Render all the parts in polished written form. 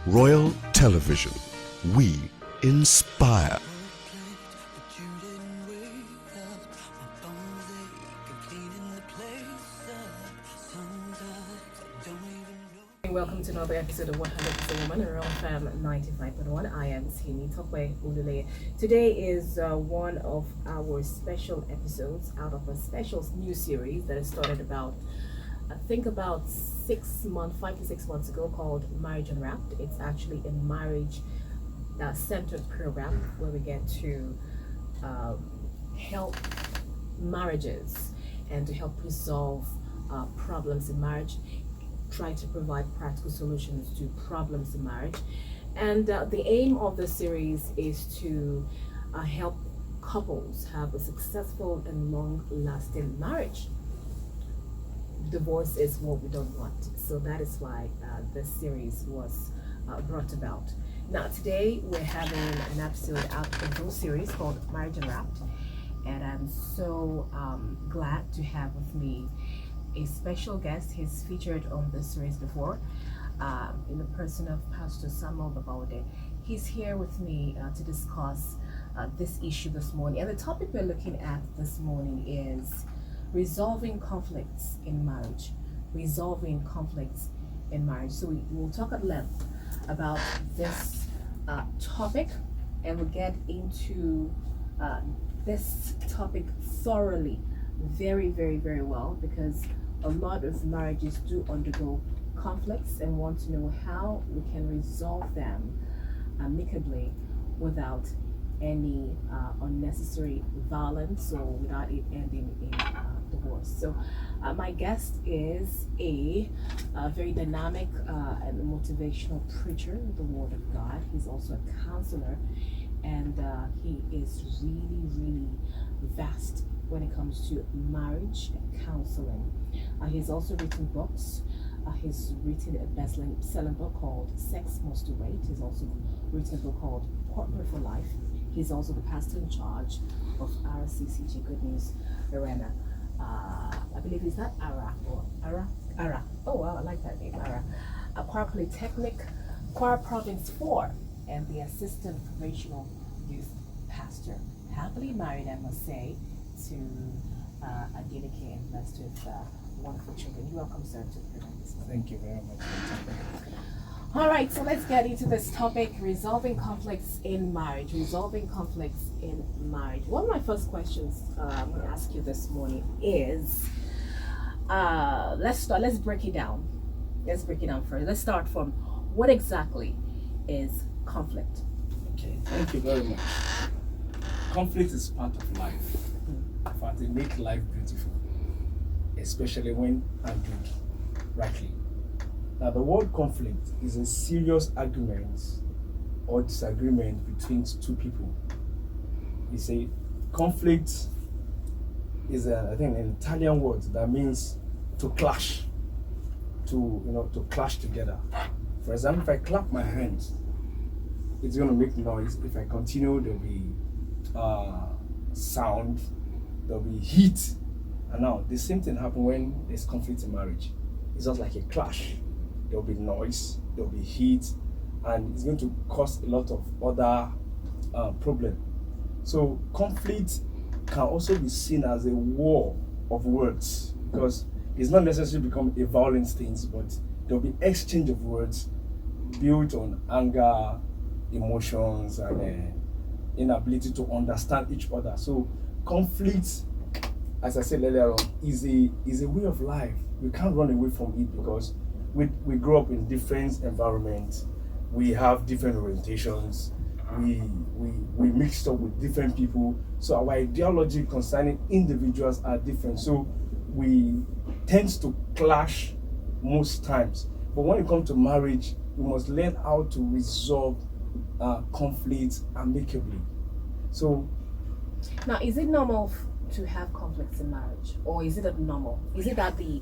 Royal Television. We inspire. Welcome to another episode of 100% Woman around Fam 95.1. I am Temitope Oluleye. Today is one of our special episodes out of a special new series that has started about 5 to 6 months ago, called Marriage Unwrapped. It's actually a marriage centered program where we get to help marriages and to help resolve problems in marriage, try to provide practical solutions to problems in marriage. And the aim of the series is to help couples have a successful and long-lasting marriage. Divorce is what we don't want. So that is why this series was brought about. Now today we're having an episode out of the series called Marriage Unwrapped. And I'm so glad to have with me a special guest. He's featured on this series before, in the person of Pastor Samuel Babaude. He's here with me to discuss this issue this morning. And the topic we're looking at this morning is resolving conflicts in marriage. Resolving conflicts in marriage. So we will talk at length about this topic, and we'll get into this topic thoroughly, very, very, very well, because a lot of marriages do undergo conflicts and want to know how we can resolve them amicably without any unnecessary violence or without it ending in divorce. So my guest is a very dynamic and motivational preacher of the Word of God. He's also a counselor, and he is really, really vast when it comes to marriage and counseling. He's also written books. He's written a best-selling book called Sex Must Wait. He's also written a book called Partner for Life. He's also the pastor in charge of RCCG Good News Arena. I believe is that Ara. Oh wow, I like that name, Ara. Choir Polytechnic, Choir Province 4, and the assistant provincial youth pastor. Happily married, I must say, to a dedicated and blessed with wonderful children. You're welcome, sir, to the program this morning. Thank you very much. All right, so let's get into this topic: resolving conflicts in marriage. Resolving conflicts in marriage. One of my first questions I'm going to ask you this morning is, let's break it down. Let's break it down first. Let's start from what exactly is conflict. Okay, thank you very much. Conflict is part of life. In fact, it makes life beautiful, especially when handled rightly. Now, the word conflict is a serious argument or disagreement between two people. You say conflict is an Italian word that means to clash, to clash together. For example, if I clap my hands, it's going to make noise. If I continue, there'll be sound, there'll be heat. And now the same thing happens when there's conflict in marriage. It's just like a clash. There'll be noise, there'll be heat, and it's going to cause a lot of other problems. So conflict can also be seen as a war of words, because it's not necessarily become a violent thing, but there'll be exchange of words built on anger, emotions, and inability to understand each other. So conflict, as I said earlier on, is a way of life. We can't run away from it, because we grow up in different environments. We have different orientations. We mixed up with different people. So our ideology concerning individuals are different. So we tend to clash most times. But when it comes to marriage, we must learn how to resolve conflicts amicably. So now, is it normal to have conflicts in marriage, or is it abnormal? Is it that the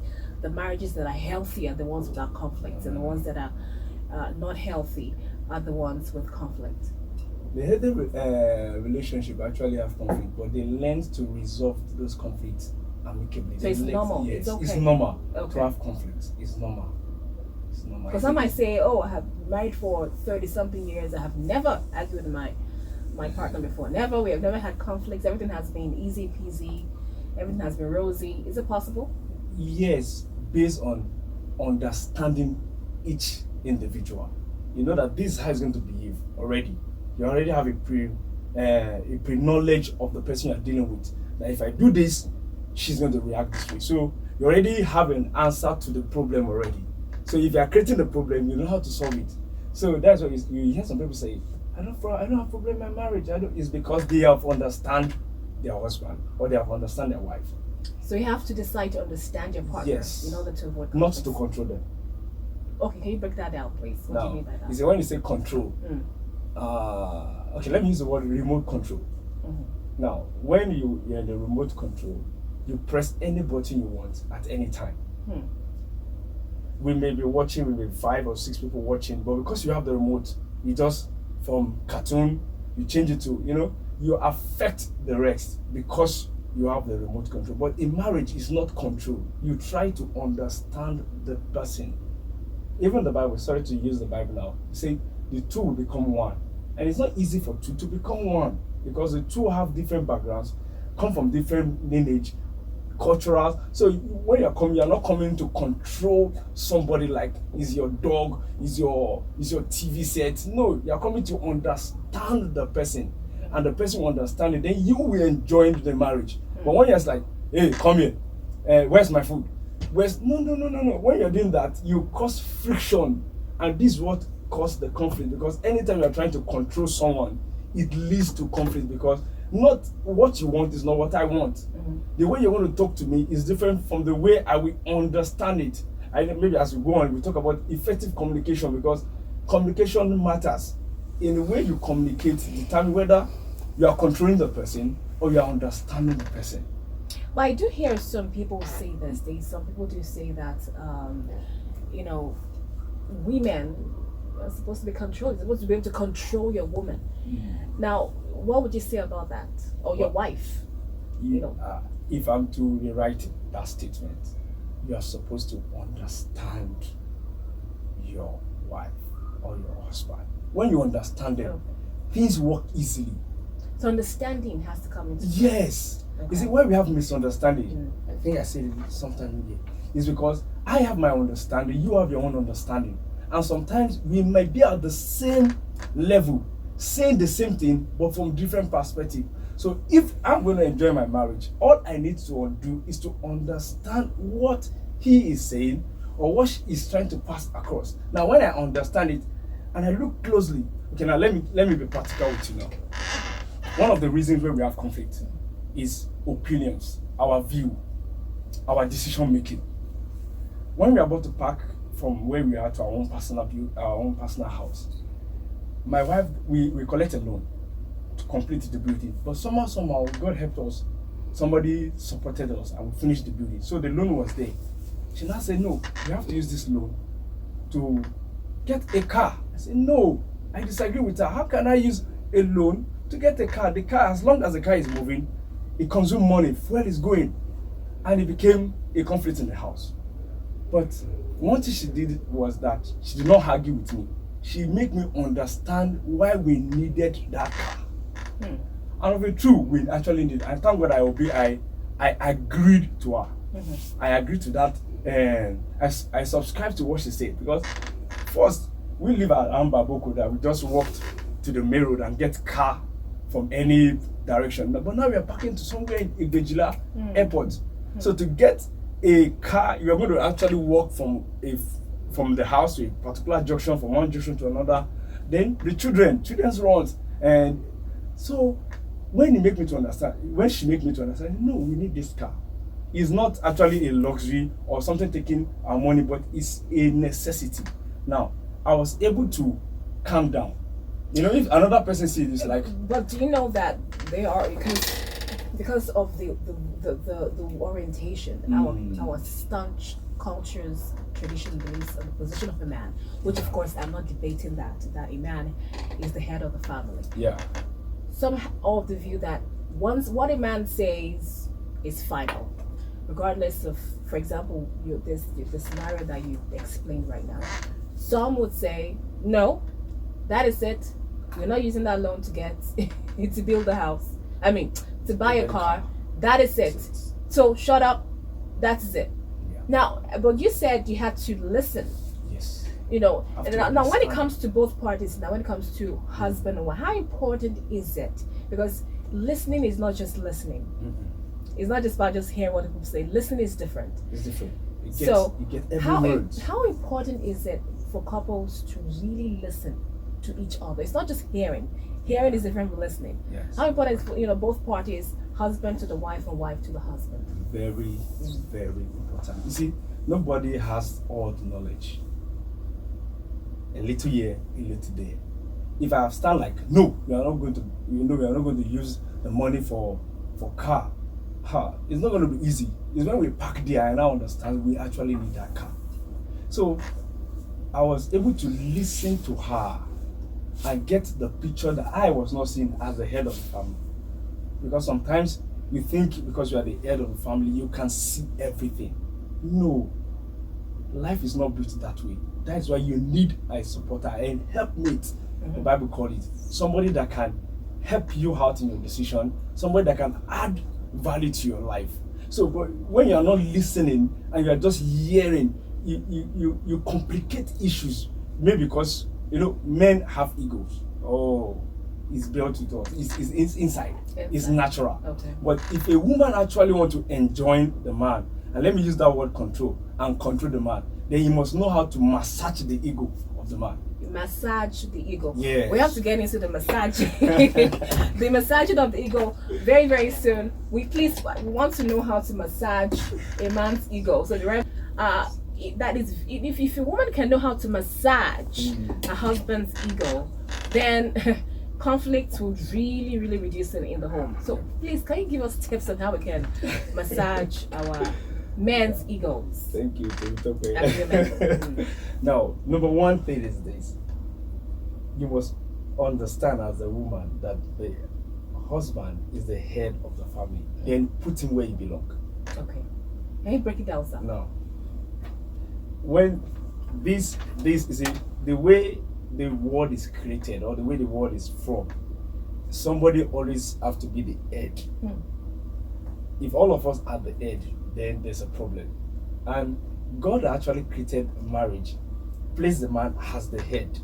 marriages that are healthy are the ones without conflict, and the ones that are not healthy are the ones with conflict? The healthy relationship actually have conflict, but they learn to resolve those conflicts amicably. So it's normal. Yes, it's okay. It's normal Okay. to have conflicts. It's normal. It's not my Because some might say, oh, I have been married for 30 something years. I have never argued with my partner before. Never. We have never had conflicts. Everything has been easy peasy. Everything has been rosy. Is it possible? Yes, based on understanding each individual. You know that this is how it's going to behave already. You already have a pre-knowledge of the person you're dealing with. That if I do this, she's going to react this way. So you already have an answer to the problem already. So if you are creating the problem, you know how to solve it. So that's why you hear some people say, I don't have problem in my marriage. It's because they have understand their husband or they have understand their wife. So you have to decide to understand your partner Yes. in order to avoid Not conflicts. to control them. Okay, can you break that down, please? What do you mean by that? You see, when you say control, Mm. okay, let me use the word remote control. Mhm. Now, when you're in the remote control, you press any button you want at any time. Hmm. We may be watching, we may be 5 or 6 people watching, but because you have the remote, you just, from cartoon, you change it to, you affect the rest because you have the remote control. But in marriage, it's not control. You try to understand the person. Even the Bible, sorry to use the Bible now, say the two will become one. And it's not easy for two to become one because the two have different backgrounds, come from different lineage, cultural. So when you're coming, you're not coming to control somebody like is your dog, is your TV set. No, you're coming to understand the person, and the person will understand it. Then you will enjoy the marriage. But when you're just like, hey, come here, where's my food? No. When you're doing that, you cause friction, and this is what causes the conflict. Because anytime you're trying to control someone, it leads to conflict because not what you want is not what I want. Mm-hmm. The way you want to talk to me is different from the way I will understand it. Maybe as we go on, we talk about effective communication because communication matters. In the way you communicate, determine whether you are controlling the person or you are understanding the person. But I do hear some people say this. Some people do say that, women are supposed to be controlled. You're supposed to be able to control your woman. Mm. Now, what would you say about that? Or your wife? If I'm to rewrite that statement, you are supposed to understand your wife or your husband. When you understand them, things work easily. So understanding has to come into Yes. Okay. You see, why we have misunderstanding, I think I said it sometime here, is because I have my understanding, you have your own understanding. And sometimes we might be at the same level, saying the same thing, but from different perspective. So if I'm going to enjoy my marriage, all I need to do is to understand what he is saying or what he's trying to pass across. Now, when I understand it and I look closely, okay, now let me be practical with you now. One of the reasons where we have conflict is opinions, our view, our decision making. When we are about to pack from where we are to our own personal house, my wife, we collect a loan to complete the building. But somehow, God helped us. Somebody supported us and we finished the building. So the loan was there. She now said, no, you have to use this loan to get a car. I said, no, I disagree with her. How can I use a loan to get a car? The car, as long as the car is moving, it consumes money, fuel is going. And it became a conflict in the house. But one thing she did was that she did not argue with me. She made me understand why we needed that car. And of it true, we actually needed. And thank God I agreed to her. I agreed to that, and I subscribed to what she said. Because first, we live around Baboko that we just walked to the main road and get car from any direction. But now we are parking to somewhere in Igbejila airport. So to get a car, you are going to actually walk from the house to a particular junction, from one junction to another. Then the children's runs. And so when she made me to understand, no, we need this car. It's not actually a luxury or something taking our money, but it's a necessity. Now, I was able to calm down. If another person sees this, like. But do you know that they are because of the orientation, our staunch cultures, traditions, beliefs, and the position of a man, which of course I'm not debating that a man is the head of the family. Yeah. Some of the view that once what a man says is final. regardless of, for example, the scenario that you explained right now. Some would say, no, that is it. You're not using that loan to get to build a house. I mean, to buy a car. That is it. So shut up. That is it. Yeah. Now, but you said you had to listen. Yes. You know, Have now to when it understand. comes to both parties, now when it comes to husband and wife, how important is it? Because listening is not just listening. Mm-hmm. It's not just about just hearing what people say. Listening is different. It's different. You get every how word. how important is it for couples to really listen to each other? It's not just hearing. Hearing is different from listening. Yes. How important is for both parties, husband to the wife and wife to the husband? Very, very important. You see, nobody has all the knowledge. A little here, a little there. If I stand like, no, we are not going to, we are not going to use the money for car. It's not going to be easy. It's when we park there and I understand we actually need that car. So I was able to listen to her and get the picture that I was not seeing as the head of the family. Because sometimes you think because you are the head of the family, you can see everything. No, life is not built that way. That is why you need a supporter and helpmate. The Bible calls it somebody that can help you out in your decision, somebody that can add value to your life. So but when you are not listening and you are just hearing, you complicate issues. Maybe because men have egos. Oh, it's built with us. It's inside. It's natural. Okay. But if a woman actually wants to enjoin the man, and let me use that word control, and control the man, then you must know how to massage the ego of the man. Massage the ego. Yes. We have to get into the massage, the massaging of the ego very, very soon. We want to know how to massage a man's ego. So that is, if a woman can know how to massage a husband's ego, then conflict would really, really reduce in the home. So please, can you give us tips on how we can massage our men's egos? Thank you, Temitope. Now, number one thing is this. You must understand as a woman that the husband is the head of the family. Then put him where he belongs. Okay. Can you break it down, sir? Now, when this is the way the world is created or the way the world is formed, somebody always have to be the head. If all of us are the head, then there's a problem. And God actually created marriage, placed the man as the head.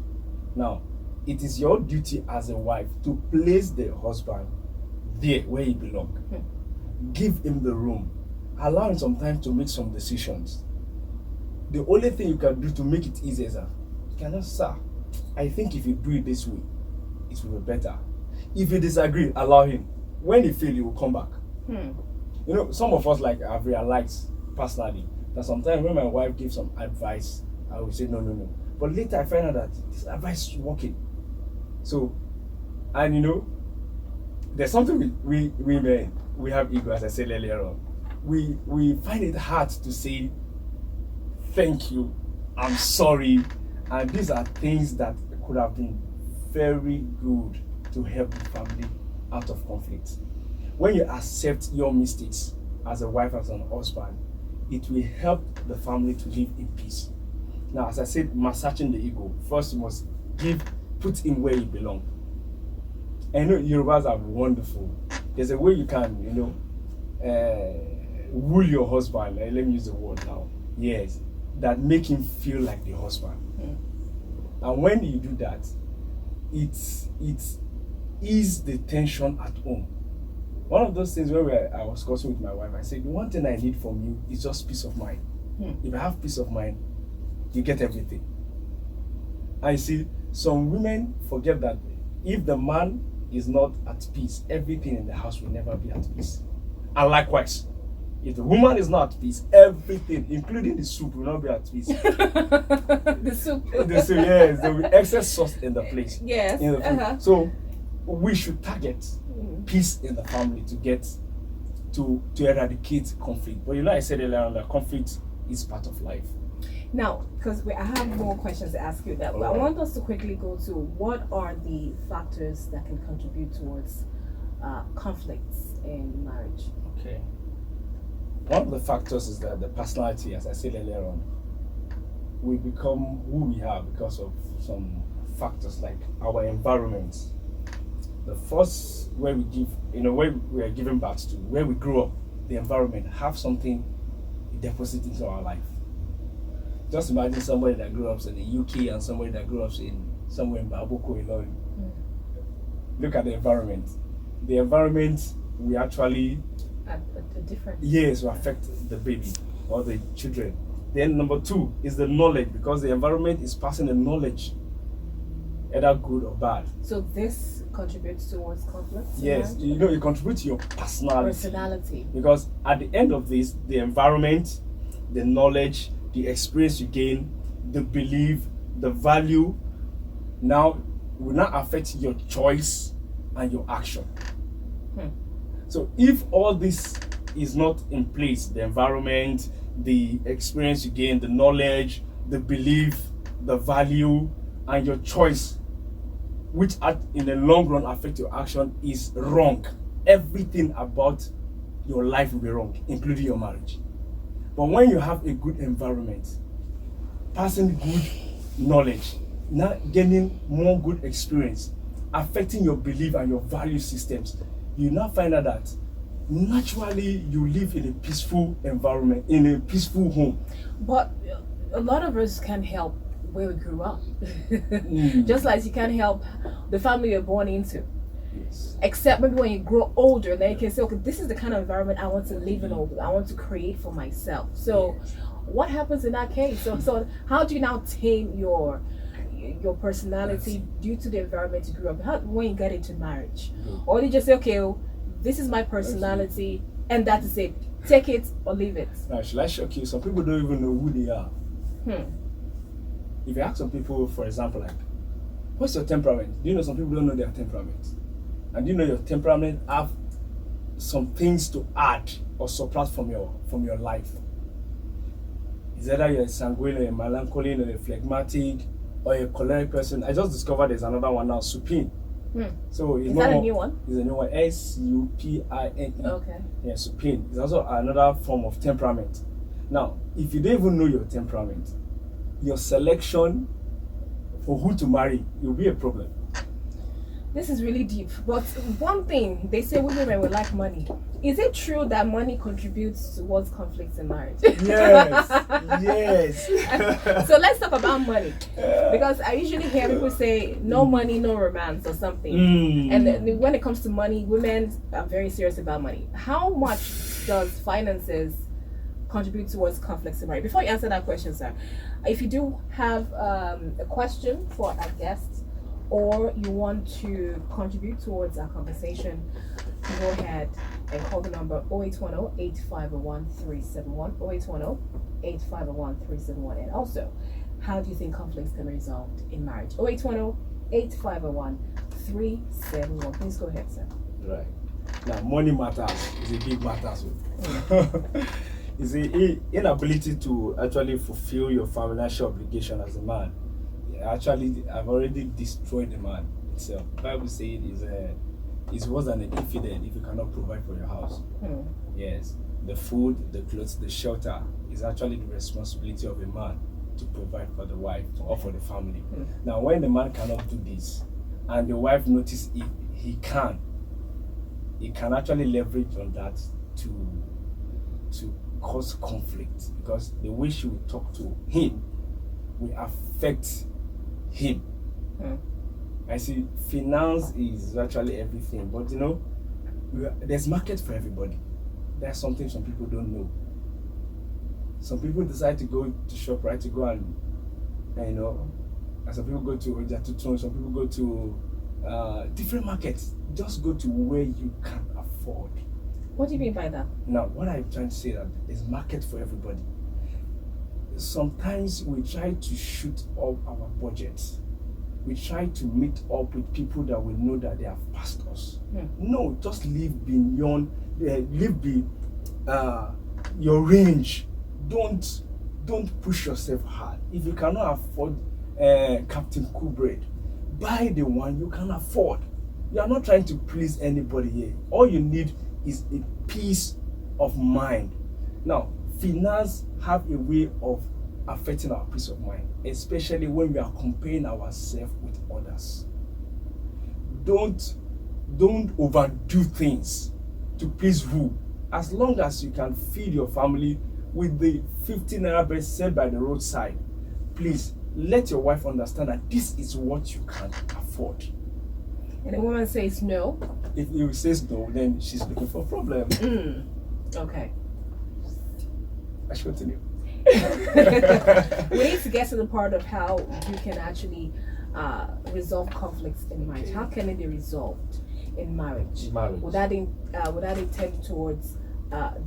Now, it is your duty as a wife to place the husband there where he belongs. Give him the room. Allow him some time to make some decisions. The only thing you can do to make it easier is you can just, sir, I think if you do it this way, it will be better. If you disagree, allow him. When he fails, he will come back. Some of us I've realized personally that sometimes when my wife gives some advice, I will say no. But later I find out that this advice is working. So, and there's something we men, we have ego, as I said earlier on. We find it hard to say thank you, I'm sorry, and these are things that could have been very good to help the family out of conflict. When you accept your mistakes as a wife, as an husband, it will help the family to live in peace. Now, as I said, massaging the ego. First, you must put him where he belongs. And Yorubas are wonderful. There's a way you can, woo your husband. Let me use the word now. Yes, that make him feel like the husband. And when you do that, it eases the tension at home. One of those things where I was discussing with my wife, I said, the one thing I need from you is just peace of mind. If I have peace of mind, you get everything. I see some women forget that if the man is not at peace, everything in the house will never be at peace. And likewise, if the woman is not at peace, everything, including the soup, will not be at peace. The soup. Yes, there will be excess sauce in the place. Yes. In the food. So we should target peace in the family to get to eradicate conflict. But I said earlier on that conflict is part of life. Now, because I have more questions to ask you, I want us to quickly go to what are the factors that can contribute towards conflicts in marriage. Okay. One of the factors is that the personality, as I said earlier on, we become who we are because of some factors like our environment. The first where we give, where we are given birth to, where we grew up, the environment have something deposit into our life. Just imagine somebody that grew up in the UK and somebody that grew up in somewhere in Baboko, Ilorin. Look at the environment. The environment we actually a different. yes will affect the baby or the children. Then number two is the knowledge, because the environment is passing the knowledge, either good or bad. So this contributes towards conflict. Yes, you contribute to your personality. Because at the end of this, the environment, the knowledge, the experience you gain, the belief, the value, now will not affect your choice and your action. So if all this is not in place, the environment, the experience you gain, the knowledge, the belief, the value, and your choice, which in the long run affect your action, is wrong, everything about your life will be wrong, including your marriage. But when you have a good environment, passing good knowledge, now gaining more good experience, affecting your belief and your value systems, you now find out that naturally you live in a peaceful environment, in a peaceful home. But a lot of us can't help where we grew up. Just like you can't help the family you're born into. Yes. Except maybe when you grow older, then you can say, okay, this is the kind of environment I want to live in, or I want to create for myself. So what happens in that case? So how do you now tame your personality due to the environment you grew up in when you get into marriage? Or do you just say, okay, this is my personality and that is it, take it or leave it? Now, should I shock you? Some people don't even know who they are. If you ask some people, for example, like, what's your temperament? Do you know some people don't know their temperament? And do you know your temperament have some things to add or subtract from your life? Is either you're a sanguine, a melancholy, or a phlegmatic, or a choleric person. I just discovered there's another one now, supine. So is that a new one? It's a new one, SUPINE. Okay. Yeah, supine. It's also another form of temperament. Now, if you don't even know your temperament, your selection for who to marry will be a problem. This is really deep. But one thing, they say women will like money. Is it true that money contributes towards conflicts in marriage? Yes, yes. So let's talk about money. Because I usually hear people say, no money, no romance or something. And then when it comes to money, women are very serious about money. How much does finances contribute towards conflicts in marriage? Before you answer that question, sir, if you do have a question for our guests, or you want to contribute towards our conversation, go ahead and call the number 0810-8501-371, 0810-8501-371. And also, how do you think conflicts can be resolved in marriage? 0810-8501-371. Please go ahead, sir. Right. Now, money matters. It's a big matter. It's the inability to actually fulfill your financial obligation as a man. Actually, I've already destroyed the man itself. The Bible says it's worse than an infidel if you cannot provide for your house. Yes, the food, the clothes, the shelter is actually the responsibility of a man to provide for the wife or for the family. Now, when the man cannot do this, and the wife notices he can actually leverage on that to cause conflict, because the way she will talk to him will affect him. I see finance is actually everything, but there's market for everybody. That's something some people don't know. Some people decide to go to ShopRite to go and some people go to Ojatutun, some people go to different markets. Just go to where you can afford. What do you mean by that? Now, what I'm trying to say that there's market for everybody. Sometimes we try to shoot up our budgets. We try to meet up with people that we know that they have passed us. No, just live beyond, your range. Don't push yourself hard. If you cannot afford Captain Cool Bread, buy the one you can afford. You are not trying to please anybody here. All you need is a peace of mind. Now, finance have a way of affecting our peace of mind, especially when we are comparing ourselves with others. Don't overdo things to please who. As long as you can feed your family with the 15 naira bread set by the roadside, please let your wife understand that this is what you can afford. And the woman says no. If you says no, then she's looking for a problem. Okay. I should continue. We need to get to the part of how you can actually resolve conflicts in marriage. How can it be resolved in marriage? Without intending towards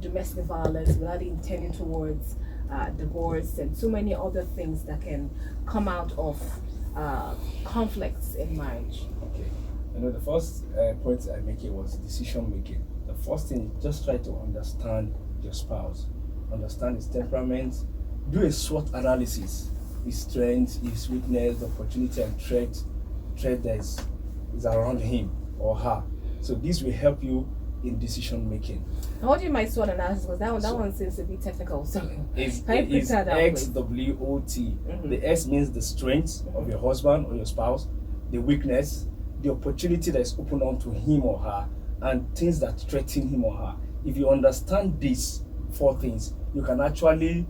domestic violence, without intending towards divorce, and so many other things that can come out of conflicts in marriage. Okay. The first point I make here was decision making. The first thing, just try to understand your spouse, understand his temperament, do a SWOT analysis, his strengths, his weakness, the opportunity and threat that is around him or her. So this will help you in decision making. And what do you mean by SWOT analysis? Because that one seems to be technical. So it's XWOT. The S means the strength of your husband or your spouse, the weakness, the opportunity that is open onto him or her, and things that threaten him or her. If you understand these 4 things, you can actually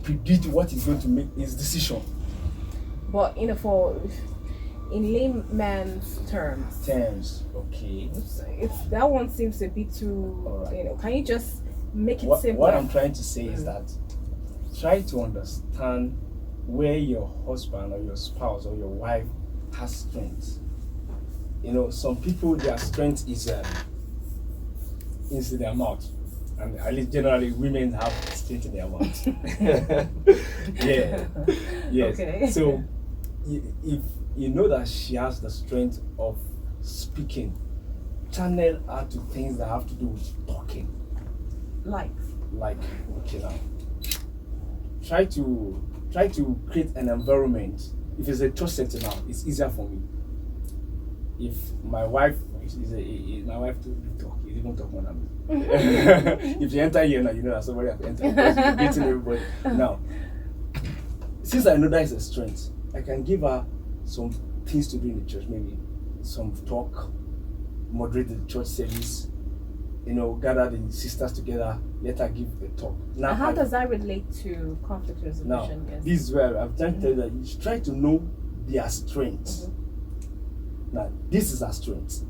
predict what is going to make his decision. But in layman's terms, okay. It's that one seems a bit too. Right. Can you just make it simple? What I'm trying to say is that try to understand where your husband or your spouse or your wife has strengths. Some people, their strength is in their mouth, and at least generally women have strength in their mouth. Yeah. Yes. Okay. So if you know that she has the strength of speaking, channel her to things that have to do with talking. Like okay, now try to create an environment. If it's a church setting now, it's easier for me. If my wife my wife to talk, you even talk more than me. If you enter here now, you know that somebody has entered because you're getting everybody. Now, since I know that is a strength, I can give her some things to do in the church, maybe some talk, moderate the church service, gather the sisters together, let her give a talk. Now, how does that relate to conflict resolution? Now, this is where I'm trying to tell you that you should try to know their strengths. Now, this is her strength.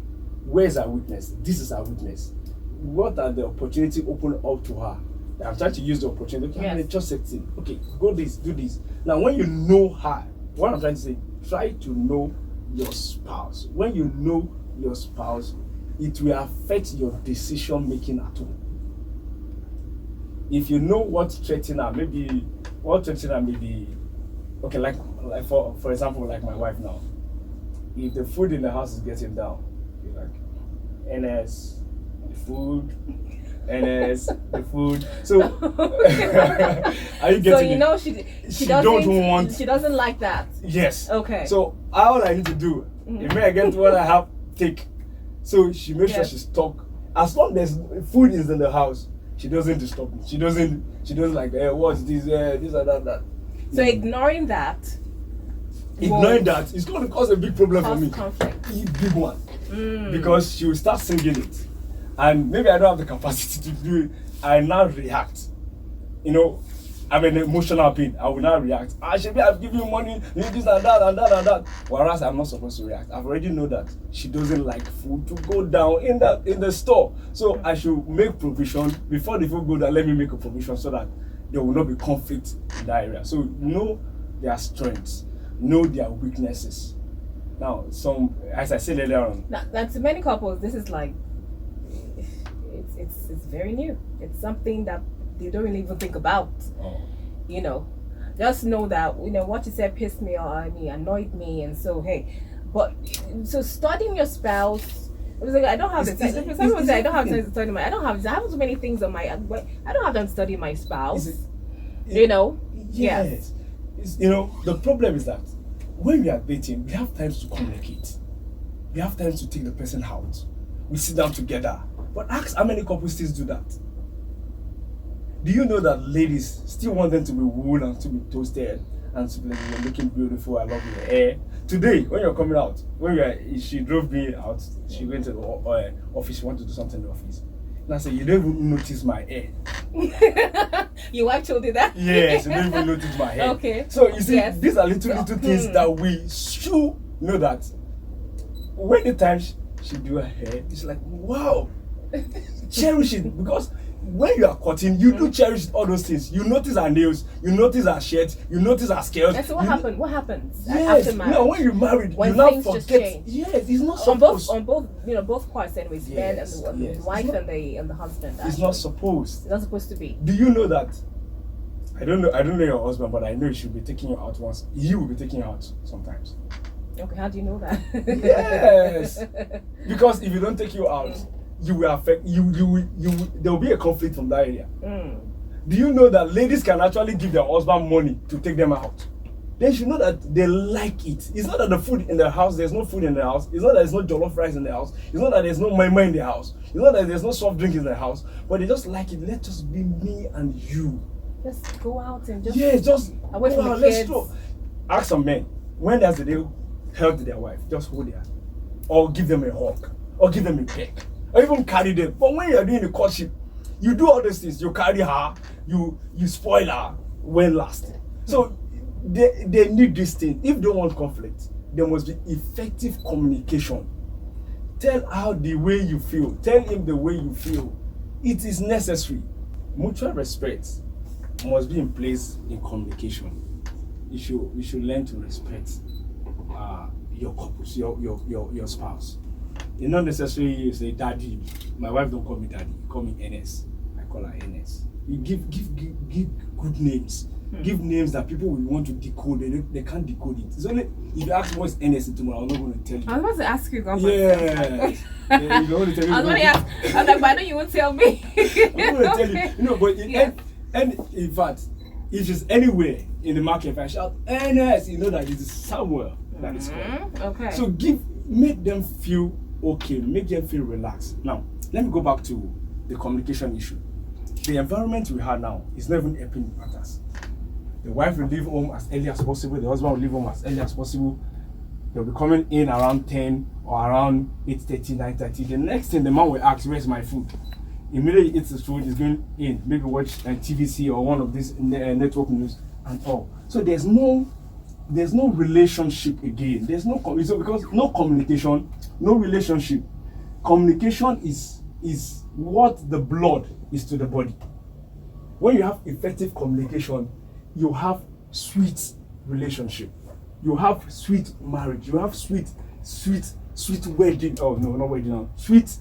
Where is her weakness? This is her weakness. What are the opportunities open up to her? I'm trying to use the opportunity. Okay, I'm in a church setting. Okay, go this, do this. Now, when you know her, what I'm trying to say, try to know your spouse. When you know your spouse, it will affect your decision making at home. If you know what threatens her, maybe okay, like for example, like my wife now. If the food in the house is getting down, you're like, NS, the food, NS, the food. So, are you getting it? She doesn't like that. Yes. Okay. So, all I need to do, if I get what I have, take. So, she makes sure she's stuck. As long as food is in the house, she doesn't disturb me. She doesn't like, what's this, this or that. So, ignoring that is going to cause a big problem for me. Conflict. A big one. Because she will start singing it. And maybe I don't have the capacity to do it. I now react. I'm an emotional being. I will now react. Shebi, I've given you money, you need this and that and that and that. Whereas I'm not supposed to react. I've already know that she doesn't like food to go down in the store. So I should make provision before the food go down. Let me make a provision so that there will not be conflict in that area. So know their strengths, know their weaknesses. Now, as I said earlier on. Now to many couples, this is like it's very new. It's something that they don't really even think about. Just know that what you said pissed me off, annoyed me, and so so studying your spouse, it was like I don't have the time. Someone said I don't have time to study I have so many things on my. I don't have time to study my spouse. Yes. The problem is that when we are dating, we have times to communicate. We have times to take the person out. We sit down together. But ask how many couples still do that. Do you know that ladies still want them to be wooed and to be toasted and to be like, you're looking beautiful, I love your hair. Today, when you're coming out, she drove me out, she went to the office, she wanted to do something in the office. And I said, you don't even notice my hair. Your wife told you that? Yes, you don't even notice my hair. Okay. So you see, Yes. these are little things that we should know that when the time she do her hair, it's like, wow, cherish it. Because when you are cutting, you do cherish all those things. You notice her nails, you notice her shirt, you notice her scales. And so what happened? What happens Yes, after marriage? no, when you're married, When you now things just forget. change. Yes, it's not on supposed. both parts anyways, men and the Yes. wife It's not- and the husband. It's actually. not supposed. It's not supposed to be. Do you know that? I don't know your husband, but I know he should be taking you out once. He will be taking you out sometimes. Okay, how do you know that? Yes. Because if you don't take you out, you will affect you. There will be a conflict from that area. Do you know that ladies can actually give their husband money to take them out? They should know that they like it. It's not that the food in the house, there's no food in the house. It's not that there's no jollof rice in the house. It's not that there's no mama in the house. It's not that there's no soft drink in the house. But they just like it. Let just be me and you. Just go out and just Yes, just away from go out, the let's kids. go. Ask some men, when does the day held their wife? Just hold their, or give them a hug, or give them a peck, or even carry them. But when you are doing the courtship, you do all these things. You carry her, you spoil her when last. So they need this thing. If they don't want conflict, there must be effective communication. Tell her the way you feel. Tell him the way you feel. It is necessary. Mutual respect must be in place in communication. You should learn to respect your couples, your spouse. It's not necessarily you say daddy. My wife don't call me daddy. Call me NS. I call her NS. You give good names. Give names that people will want to decode. They can't decode it. It's only if you ask me what's NS tomorrow, I'm not going to tell you. I was about to ask you, Yeah. Yeah, you don't want to tell me. I was going to ask. I was like, but I know you won't tell me. I'm going to tell you. You know, but Yes. and in fact, if it's anywhere in the market, if I shout NS, you know that it is somewhere that is called. Okay. So make them feel okay, make them feel relaxed. Now, let me go back to the communication issue. The environment we have now is not even helping matters. The wife will leave home as early as possible, the husband will leave home as early as possible. They'll be coming in around 10 or around 8:30, 9:30. The next thing the man will ask, where's my food? Immediately he eats his food, he's going in, maybe watch TVC or one of these network news and all. So there's no relationship again. There's no because no communication, no relationship. Communication is what the blood is to the body. When you have effective communication, you have sweet relationship. You have sweet marriage. You have sweet wedding. Oh no, not wedding. No. Sweet.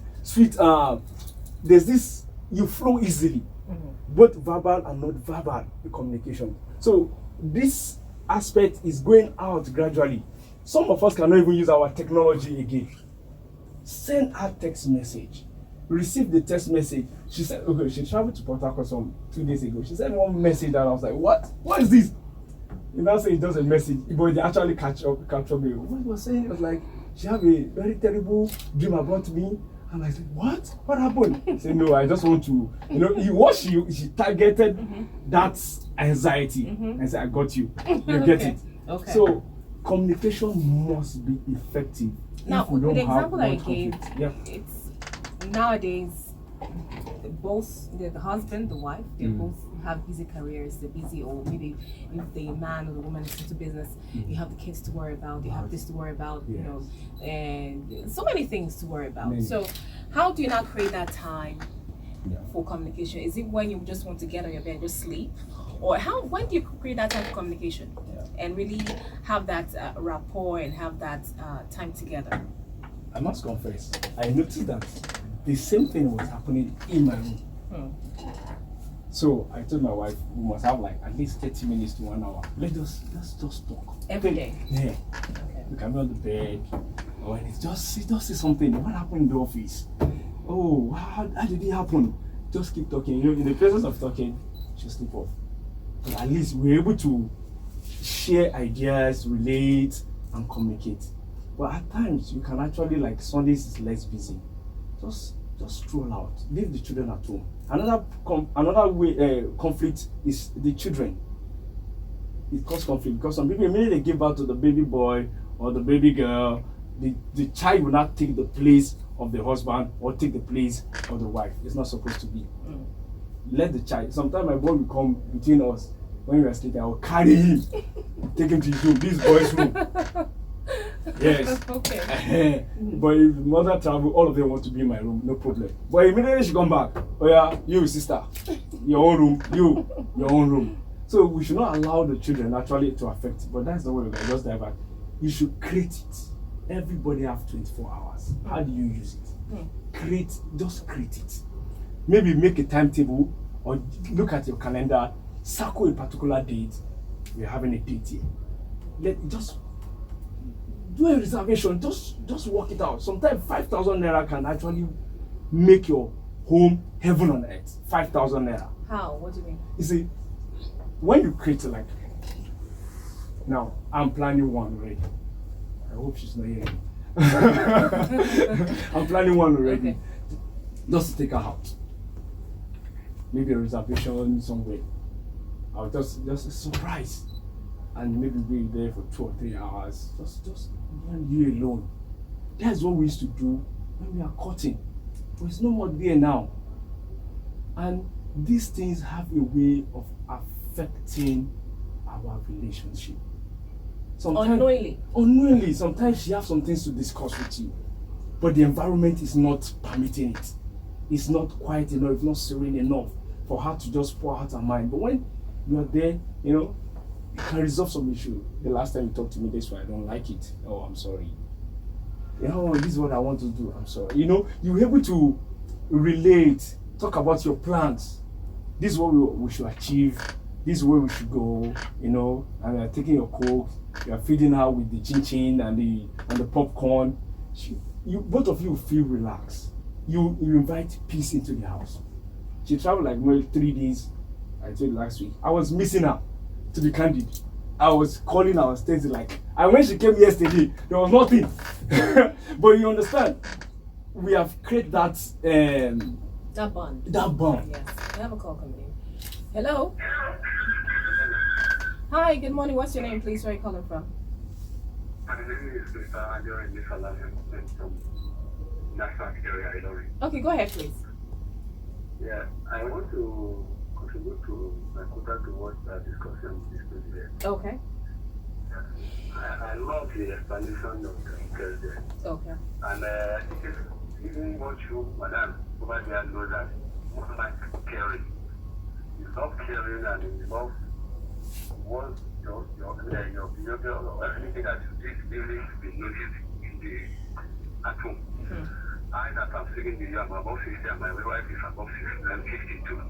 There's this. You flow easily, both verbal and not verbal communication. So this aspect is going out gradually. Some of us cannot even use our technology again. Send her text message. Receive the text message. She said, okay, she traveled to Port Harcourt 2 days ago. She sent one message and I was like, what? What is this? You now say it does a message, but they actually capture me. What he was saying was like, she had a very terrible dream about me. And I said, what? What happened? He said, no, I just want to, she targeted that anxiety. I said, I got you. You get it. Okay. So communication must be effective. Now, if we with don't the have example that you much gave, conflict. Yeah. it's nowadays both the husband, the wife, they both have busy careers. They're busy, or maybe if the man or the woman is into business, you have the kids to worry about. You have this to worry about, you know, and so many things to worry about. So, how do you not create that time for communication? Is it when you just want to get on your bed and just sleep, or when do you create that time for communication and really have that rapport and have that time together? I must confess, I noticed that the same thing was happening in my room. So I told my wife, we must have like at least 30 minutes to 1 hour. Let's just talk. Every day? Yeah. Okay. We can be on the bed, or it's just say something. What happened in the office? Oh, how did it happen? Just keep talking. You know, in the process of talking, she'll sleep off. But at least we're able to share ideas, relate, and communicate. But at times, you can actually, like Sundays is less busy. Just just stroll out. Leave the children at home. Another way conflict is the children. It causes conflict because some people, immediately they give birth to the baby boy or the baby girl, the child will not take the place of the husband or take the place of the wife. It's not supposed to be. Let the child. Sometimes my boy will come between us when we are sleeping. I will carry him, take him to his room, this boy's room. Yes. Okay. But if mother travel, all of them want to be in my room, no problem. But immediately she come back, oh yeah, you sister, your own room, your own room. So we should not allow the children actually to affect it. But that's the way we can just divert. You should create it. Everybody have 24 hours. How do you use it? Just create it. Maybe make a timetable or look at your calendar, circle a particular date. We're having a date here. Just do a reservation. Just work it out. Sometimes 5,000 naira can actually make your home heaven on earth. 5,000 naira. How? What do you mean? You see, when you create like, now I'm planning one already. I hope she's not hearing. I'm planning one already. Okay. Just to take her out. Maybe a reservation somewhere. I'll just a surprise. And maybe be there for 2 or 3 hours. Just you alone. That's what we used to do when we are courting. But it's no more there now. And these things have a way of affecting our relationship. Unknowingly. Unknowingly. Sometimes she has some things to discuss with you. But the environment is not permitting it. It's not quiet enough, it's not serene enough for her to just pour out her mind. But when you are there, you can resolve some issue. The last time you talked to me this way, I don't like it. Oh, I'm sorry. This is what I want to do. I'm sorry. You're able to relate, talk about your plans. This is what we should achieve. This is where we should go. And you're taking your coke. You're feeding her with the chin and the popcorn. Both of you feel relaxed. You invite peace into the house. She traveled like 3 days. I told you last week. I was missing her. To be candid, I was calling her, I was texting like, and when she came yesterday, there was nothing. But you understand, we have created that bond. That bond. Yes. We have a call coming in. Hello. Hi. Good morning. What's your name, please? Where are you calling from? My name is Mr. Adjorin from National area, Ilorin. Okay, go ahead, please. Yeah, I want to contribute to my contact towards that discussion with this president. Okay. I love the explanation of the president. Okay. And even what you, madam, over there know that more like caring. You love caring and you love what your behavior or anything that you did really be noticed in the at home. I that I'm speaking to you, I'm above 60 and my wife is above 60 and 52.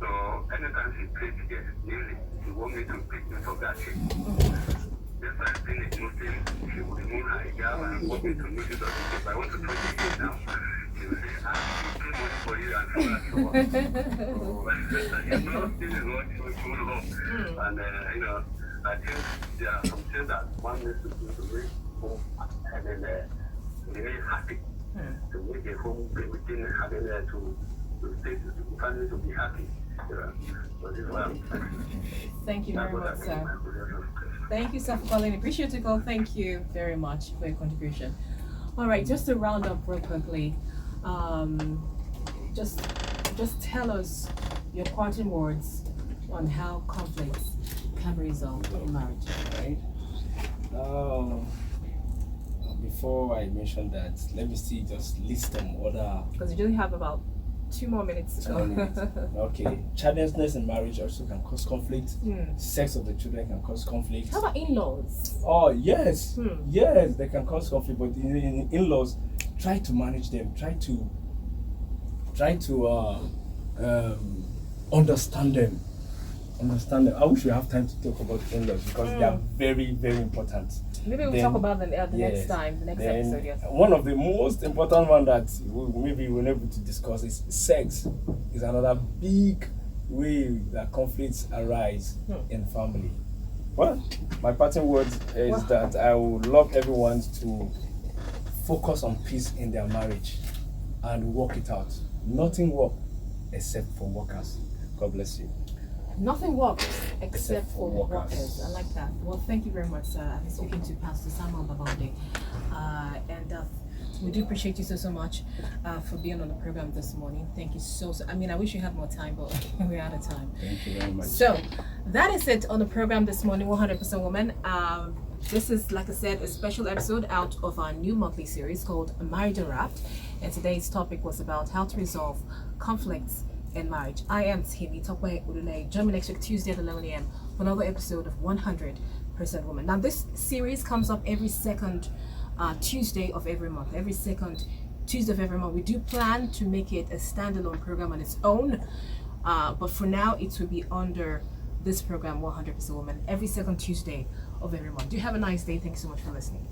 So anytime she plays here, really, she want me to pick me for that shit. Yes, I've been a Muslim, she would remove her hijab and want me to notice that if I want to touch it now, she will say, I'm too much for you and so on and so on. So, this is what she would love. And, I think there are some things that one needs to do to make home and then really happy. To make a home within having to stay to the family to be happy. So this is what I'm saying. Thank you very much, sir. Thank you, sir, for calling. Appreciate your call. Thank you very much for your contribution. All right, just to round up real quickly, just tell us your parting words on how conflicts can be resolved in marriage. Right. Before I mention that, let me see, just list some other. Because we only have about 2 more minutes to go. Okay. Childlessness in marriage also can cause conflict. Sex of the children can cause conflict. How about in-laws? Oh, yes. Yes, they can cause conflict. But in-laws, try to manage them. Try to understand them. I wish we have time to talk about in-laws because they are very, very important. Maybe we'll talk about them the next time, the next episode. Yes. One of the most important one that maybe we're able to discuss is sex. Is another big way that conflicts arise in family. Well, my parting words is that I would love everyone to focus on peace in their marriage. and work it out. Nothing works except for workers. God bless you. Nothing works except Except for for workers. workers. I like that. Well, thank you very much, sir. I've been speaking to Pastor Samuel Babaude. And we do appreciate you so much for being on the program this morning. Thank you so. I mean, I wish you had more time, but we're out of time. Thank you very much. So that is it on the program this morning, 100% Woman. This is, like I said, a special episode out of our new monthly series called Marriage Unwrapped. And today's topic was about how to resolve conflicts in marriage. I am Temitope Oluleye. Join me next week, Tuesday at 11 a.m. for another episode of 100% Woman. Now, this series comes up every second Tuesday of every month. Every second Tuesday of every month. We do plan to make it a standalone program on its own. But for now, it will be under this program, 100% Woman, every second Tuesday of every month. Do have a nice day. Thank you so much for listening.